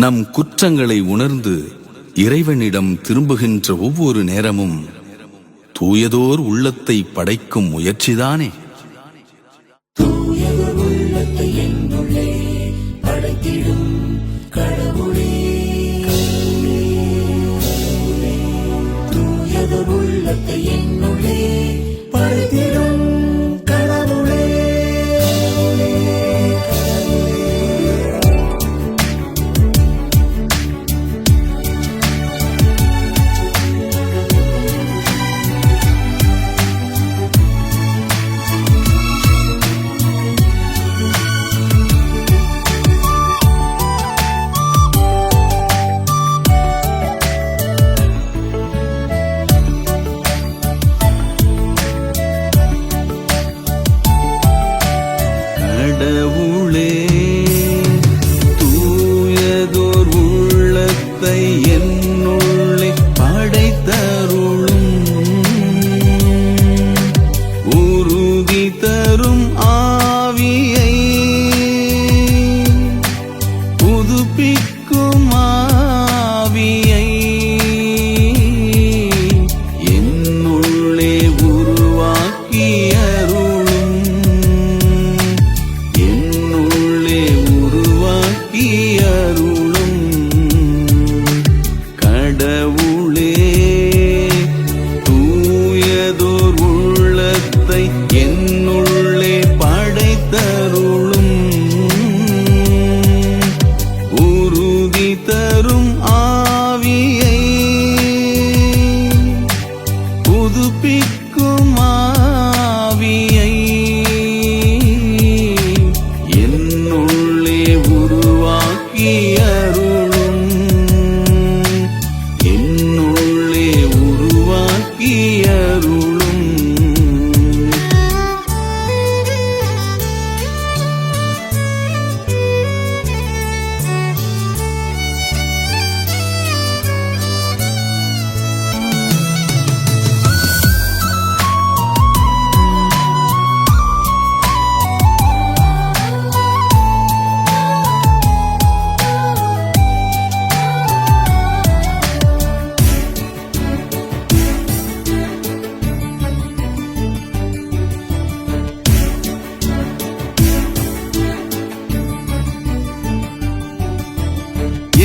நம் குற்றங்களை உணர்ந்து இறைவனிடம் திரும்புகின்ற ஒவ்வொரு நேரமும் தூயதோர் உள்ளத்தை படைக்கும் முயற்சிதானே. தூயதோர் உள்ளத்தை என்னுள்ளே படைத்திடும் கடவுளே, தூயதோர் உள்ளத்தை என்னுள்ளே படைத்திடும் கடவுளே. கடவுளே, தூயதோர் உள்ளத்தை என்னுள்ளே படைத்தருளும், உறுதி தரும் ஆவியை புதுப்பிக்கும் ஆவியை என்னுள்ளே உருவாக்கி அருளும், என்னுள்ளே உருவாக்கி அருளும். கடவுளே, தூயதோர் உள்ளத்தை என்னுள்ளே படைத்தருளும், உறுதி தரும் ஆவியை புதுப்பிக்கும் ஆவியை என்னுள்ளே உருவாக்கி அருளும், என்னுள்ளே உருவாக்கி அருளும்.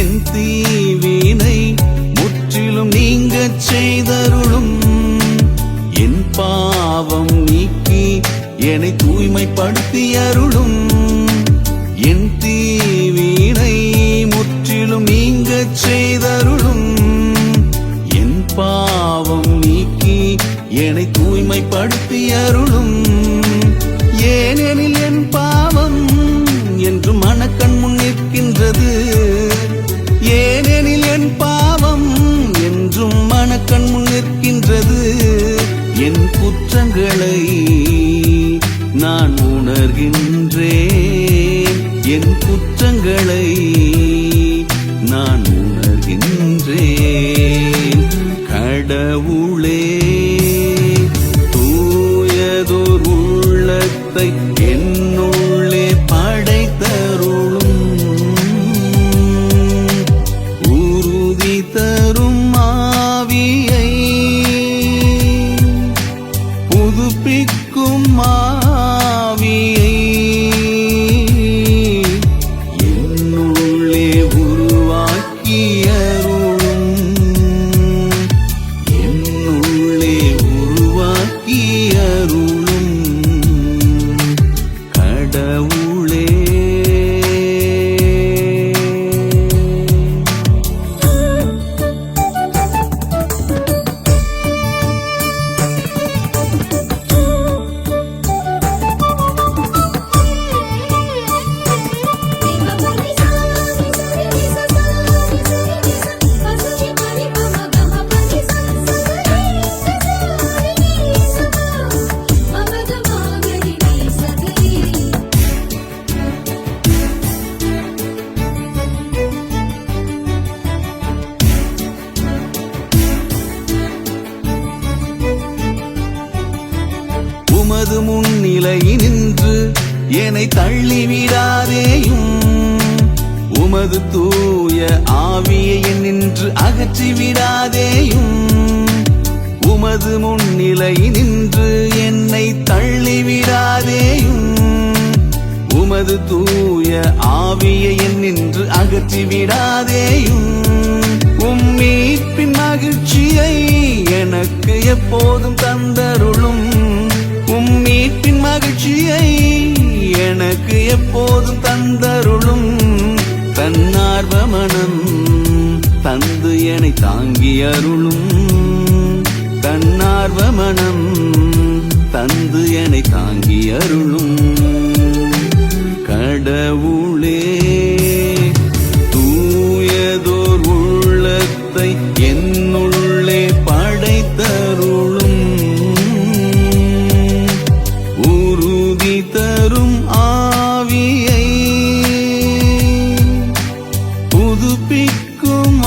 என் தீவினை முற்றிலும் நீங்கச் செய்தருளும், என் பாவம் நீக்கி என்னை தூய்மைப்படுத்தி அருளும். என் தீவினை முற்றிலும் நீங்கச் செய்தருளும், என் பாவம் நீக்கி என்னை தூய்மைப்படுத்தி அருளும். ஏனெனில் என் பாவம் என்று மனக்கண் முன் நிற்கின்றது, ஏனெனில் என் பாவம் என்றும் மனக்கண் முன் நிற்கின்றது. என் குற்றங்களை நான் உணர்கின்றேன், என் குற்றங்களை நான் உணர்கின்றேன். கடவுளே, தூயதோர் உள்ளத்தை என்னுள்ளே படைத்தருளும், உறுதி தரும் ஆவியை புதுப்பிக்கும் ஆவியை என்னுள்ளே உருவாக்கி அருளும், என்னுள்ளே உருவாக்கி அருளும். கடவுளே, உமது முன்னிலை நின்று என்னை தள்ளிவிடாதேயும், உமது தூய ஆவியை நின்று அகற்றி விடாதேயும் உமது முன்னிலை நின்று என்னை தள்ளிவிடாதேயும் உமது தூய ஆவியை நின்று அகற்றி விடாதேயும் மீட்பின் மகிழ்ச்சியை எனக்கு எப்போதும் தந்தருளும் மீட்பின் மகிழ்ச்சியை எனக்கு எப்போதும் தந்தருளும் தன்னார்வ மனம் தந்து என்னை தாங்கி அருளும் தன்னார்வ மனம் தந்து என்னை தாங்கி அருளும் கடவுளே தூயதோர் உள்ளத்தை என்னுள்ளே படைத்தருளும் உறுதி தரும் ஆவியை புதுப்பிக்கும்